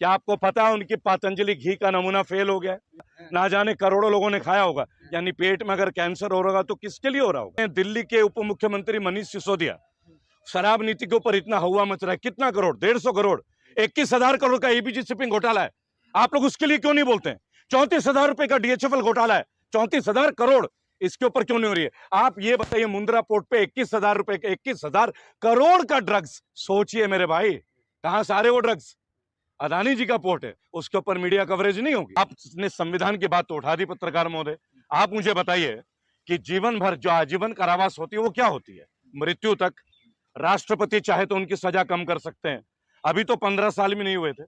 क्या आपको पता है उनकी पतंजलि घी का नमूना फेल हो गया है? ना जाने करोड़ों लोगों ने खाया होगा। यानी पेट में अगर कैंसर हो रहा तो किसके लिए हो रहा होगा? दिल्ली के उप मुख्यमंत्री मनीष सिसोदिया, शराब नीति के ऊपर इतना हवा मच रहा है, कितना करोड़, 150 करोड़, 21,000 करोड़ का एबीजी शिपिंग घोटाला है। आप लोग उसके लिए क्यों नहीं बोलते हैं? 34,000 रुपए का डीएचएफएल घोटाला है, 34,000 करोड़, इसके ऊपर क्यों नहीं हो रही है? आप ये बताइए, मुंद्रा पोर्ट पे 21,000 रुपए का, 21,000 करोड़ का ड्रग्स, सोचिए मेरे भाई, कहां से आ रहे वो ड्रग्स? अदानी जी का पोर्ट है, उसके ऊपर मीडिया कवरेज नहीं होगी। आपने संविधान की बात तो उठा दी पत्रकार महोदय। आप मुझे बताइए कि जीवन भर जो आजीवन कारावास होती है वो क्या होती है? मृत्यु तक। राष्ट्रपति चाहे तो उनकी सजा कम कर सकते हैं। अभी तो 15 साल में नहीं हुए थे,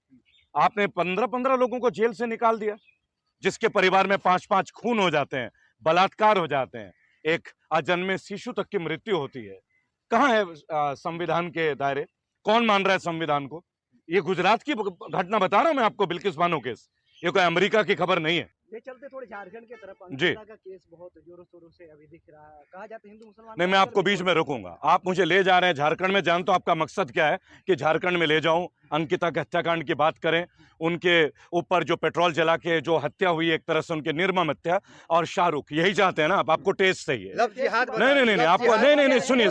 आपने 15-15 लोगों को जेल से निकाल दिया, जिसके परिवार में 5-5 खून हो जाते हैं, बलात्कार हो जाते हैं, एक अजन्मे शिशु तक की मृत्यु होती है। कहां है संविधान के दायरे? कौन मान रहा है संविधान को? ये गुजरात की घटना बता रहा हूं मैं आपको, बिल्किस बानो केस, ये कोई अमेरिका की खबर नहीं है। ये चलते थोड़े झारखंड की तरफ जी अंकिता का केस बहुत जोरों शोरों से अभी दिख रहा है, कहा जाता है हिंदू मुसलमान। नहीं, मैं आपको बीच में रोकूंगा। आप मुझे ले जा रहे हैं झारखंड में, जानता हूं आपका मकसद क्या है कि झारखंड में ले जाऊं, अंकिता के हत्याकांड की बात करें, उनके ऊपर जो पेट्रोल जला के जो हत्या हुई, एक तरह से उनकी निर्मम हत्या, और शाहरुख, यही चाहते हैं ना आपको टेस्ट चाहिए? नहीं, आपको नहीं, सुनिए,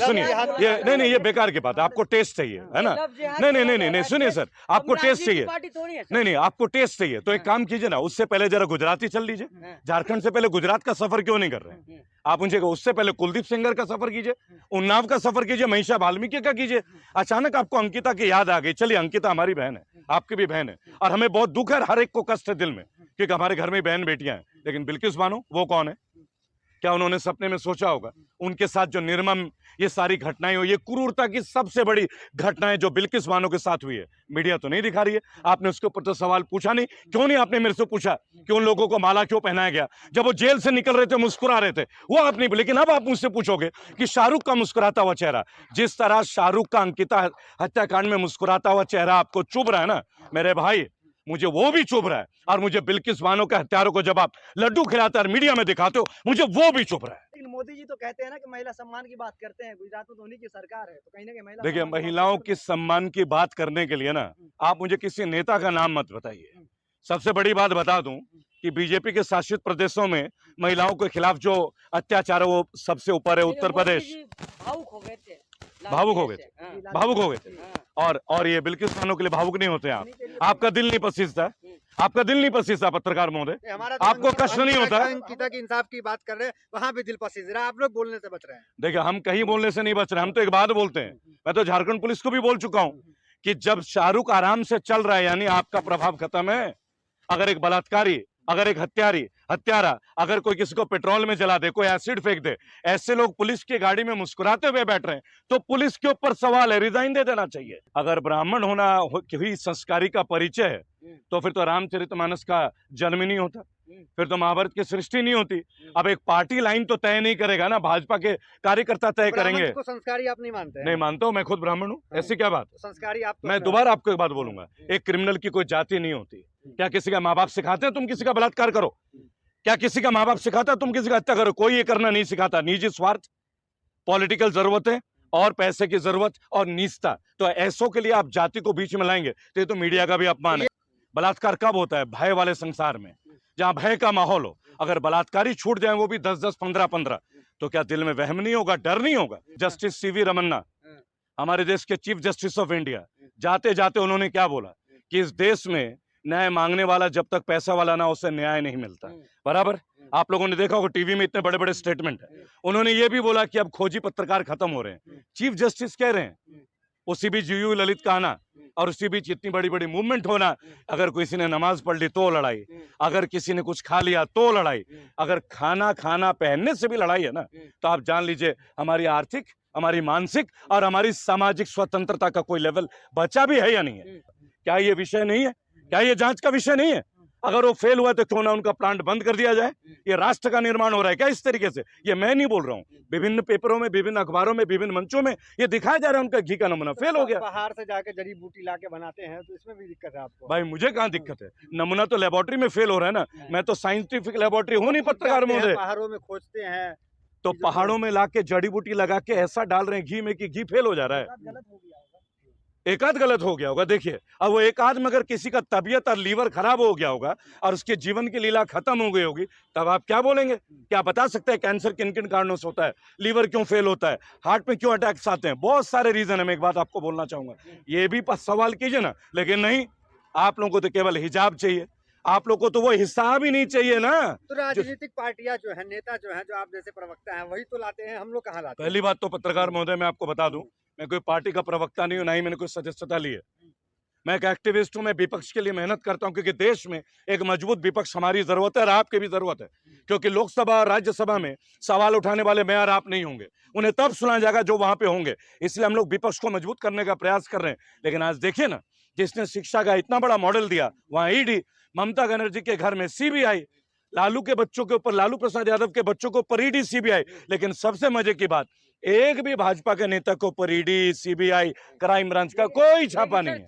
ये नहीं, ये बेकार की बात है, आपको टेस्ट चाहिए है ना? नहीं, सुनिए सर, आपको टेस्ट चाहिए, नहीं, आपको टेस्ट चाहिए तो एक काम कीजिए ना, उससे पहले जरा गुजराती चल लीजिए। झारखंड से पहले गुजरात का सफर क्यों नहीं कर रहे हैं आप? मुझे उससे पहले कुलदीप सेंगर का सफर कीजिए, उन्नाव का सफर कीजिए, महिषा वाल्मीकि का कीजिए। अचानक आपको अंकिता की याद आ गई। चलिए, अंकिता हमारी बहन है, आपकी भी बहन है, और हमें बहुत दुख है, हर एक को कष्ट है दिल में, क्योंकि हमारे घर में बहन बेटियां हैं। लेकिन बिल्किस बानो, वो कौन है? क्या उन्होंने सपने में सोचा होगा उनके साथ जो निर्मम ये सारी घटनाएं हो, ये क्रूरता की सबसे बड़ी घटनाएं जो बिल्किस बानो के साथ हुई है, मीडिया तो नहीं दिखा रही है। आपने उसके ऊपर तो सवाल पूछा नहीं। क्यों नहीं आपने मेरे से पूछा कि उन लोगों को माला क्यों पहनाया गया? जब वो जेल से निकल रहे थे मुस्कुरा रहे थे, वो आप नहीं। लेकिन अब आप मुझसे पूछोगे कि शाहरुख का मुस्कुराता हुआ चेहरा, जिस तरह शाहरुख का अंकिता हत्याकांड में मुस्कुराता हुआ चेहरा आपको चुभ रहा है ना मेरे भाई, मुझे वो भी चुभ रहा है। और मुझे बिल्किस बानो के हत्यारों को जब आप लड्डू खिलाते और मीडिया में दिखाते हो, मुझे वो भी चुभ रहा है। लेकिन मोदी जी तो कहते हैं ना कि महिला सम्मान की बात करते हैं, गुजरात में तो उन्हीं की सरकार है, तो कहीं ना कहीं महिला। देखिए, महिलाओं के सम्मान की बात करने के लिए ना आप मुझे किसी नेता का नाम मत बताइए। सबसे बड़ी बात बता दूं कि बीजेपी के शासित प्रदेशों में महिलाओं के खिलाफ जो अत्याचार है वो सबसे ऊपर है। उत्तर प्रदेश भावुक हो गए थे। और ये बिल्किस बानो के लिए भावुक नहीं होते आप? आपका दिल नहीं पसीजता? आपका दिल नहीं पसीजता पत्रकार महोदय? आपको कष्ट नहीं होता? अंकिता की इंसाफ की बात कर रहे हैं, वहां भी दिल पसीज रहा है, आप लोग बोलने से बच रहे हैं। देखिए, हम कहीं बोलने से नहीं बच रहे, हम तो एक बात बोलते हैं। मैं तो झारखंड पुलिस को भी बोल चुका हूं कि जब शाहरुख आराम से चल रहा है, यानी आपका प्रभाव खत्म है। अगर एक बलात्कारी, अगर एक हत्यारा अगर कोई किसी को पेट्रोल में जला दे, कोई एसिड फेंक दे, ऐसे लोग पुलिस की गाड़ी में मुस्कुराते हुए बैठ रहे हैं, तो पुलिस के ऊपर सवाल है, रिजाइन दे देना चाहिए। अगर ब्राह्मण होना ही संस्कारी का परिचय है, तो फिर तो रामचरितमानस का जन्म ही नहीं होता, फिर तो महाभारत की सृष्टि नहीं होती। अब एक पार्टी लाइन तो तय नहीं करेगा ना, भाजपा के कार्यकर्ता तय करेंगे। को संस्कारी आप नहीं मानते हैं? नहीं मानता हूं, मैं खुद ब्राह्मण हूं। ऐसी क्या बात? संस्कारी आप तो मैं दोबारा आपको एक बात बोलूंगा, एक क्रिमिनल की कोई जाति नहीं होती। क्या किसी का माँ बाप सिखाते हैं तुम किसी का बलात्कार करो? क्या किसी का माँ बाप सिखाता है तुम किसी का हत्या करो? कोई ये करना नहीं सिखाता। निजी स्वार्थ, पॉलिटिकल जरूरतें और पैसे की जरूरत और नीचता, तो ऐसों के लिए आप जाति को बीच में लाएंगे तो ये तो मीडिया का भी अपमान है। बलात्कार कब होता है? भय वाले संसार में, जहां भय का माहौल हो। अगर बलात्कारी छूट जाए, वो भी 10-10, 15-15, तो क्या दिल में वहम नहीं होगा, डर नहीं होगा? जस्टिस सीवी रमन्ना, हमारे देश के चीफ जस्टिस ऑफ इंडिया, जाते जाते उन्होंने क्या बोला कि इस देश में न्याय मांगने वाला जब तक पैसा वाला ना, उसे न्याय नहीं मिलता। बराबर? आप लोगों ने देखा होगा टीवी में इतने बड़े बड़े स्टेटमेंट है। उन्होंने ये भी बोला कि अब खोजी पत्रकार खत्म हो रहे हैं। चीफ जस्टिस कह रहे हैं। उसी बीच यूयू ललित का आना और उसी बीच इतनी बड़ी बड़ी मूवमेंट होना। अगर किसी ने नमाज पढ़ ली तो लड़ाई, अगर किसी ने कुछ खा लिया तो लड़ाई, अगर खाना पहनने से भी लड़ाई है ना, तो आप जान लीजिए हमारी आर्थिक, हमारी मानसिक और हमारी सामाजिक स्वतंत्रता का कोई लेवल बचा भी है या नहीं है? क्या ये विषय नहीं है? क्या ये जांच का विषय नहीं है? अगर वो फेल हुआ तो क्यों ना उनका प्लांट बंद कर दिया जाए? ये राष्ट्र का निर्माण हो रहा है क्या इस तरीके से? ये मैं नहीं बोल रहा हूँ, विभिन्न पेपरों में, विभिन्न अखबारों में, विभिन्न मंचों में ये दिखाया जा रहा है उनका घी का नमूना फेल हो गया। पहाड़ से जाके जड़ी बूटी लाके बनाते हैं, तो इसमें भी दिक्कत है आपको? भाई मुझे कहाँ दिक्कत है? नमूना तो लेबोरेटरी में फेल हो रहा है ना। मैं तो साइंटिफिक लेबोरेटरी हूँ नहीं पत्रकार महोदय। पहाड़ों में खोजते हैं तो पहाड़ों में लाके जड़ी बूटी लगा के ऐसा डाल रहे हैं घी में कि घी फेल हो जा रहा है। एक आध गलत हो गया होगा, देखिए अब वो एक आध में अगर किसी का तबीयत और लीवर खराब हो गया होगा और उसके जीवन की लीला खत्म हो गई होगी, तब आप क्या बोलेंगे? क्या बता सकते हैं कैंसर किन किन कारणों से होता है, लीवर क्यों फेल होता है, हार्ट में क्यों अटैक्स आते हैं? बहुत सारे रीजन है। मैं एक बात आपको बोलना चाहूंगा, ये भी सवाल कीजिए ना, लेकिन नहीं, आप लोगों को तो केवल हिजाब चाहिए, आप लोग को तो वो हिसाब ही नहीं चाहिए ना। तो राजनीतिक पार्टियां जो है, नेता जो है, जो आप जैसे प्रवक्ता हैं, वही तो लाते हैं, हम लोग कहाँ लाते हैं? पहली बात तो पत्रकार महोदय मैं आपको बता दूं, मैं कोई पार्टी का प्रवक्ता नहीं हूं, ना ही मैंने कोई सदस्यता ली है। मैं एक एक्टिविस्ट हूं, मैं विपक्ष के लिए मेहनत करता हूं, क्योंकि देश में एक मजबूत विपक्ष हमारी जरूरत है और आपकी भी जरूरत है, क्योंकि लोकसभा और राज्यसभा में सवाल उठाने वाले मैं और आप नहीं होंगे, उन्हें तब सुना जाएगा जो वहां पे होंगे। इसलिए हम लोग विपक्ष को मजबूत करने का प्रयास कर रहे हैं। लेकिन आज देखिए ना, जिसने शिक्षा का इतना बड़ा मॉडल दिया वहां ईडी, ममता बनर्जी के घर में सीबीआई, लालू के बच्चों के ऊपर, लालू प्रसाद यादव के बच्चों के ऊपर ईडी सीबीआई। लेकिन सबसे मजे की बात, एक भी भाजपा के नेता के ऊपर ईडी सीबीआई क्राइम ब्रांच का कोई छापा नहीं है।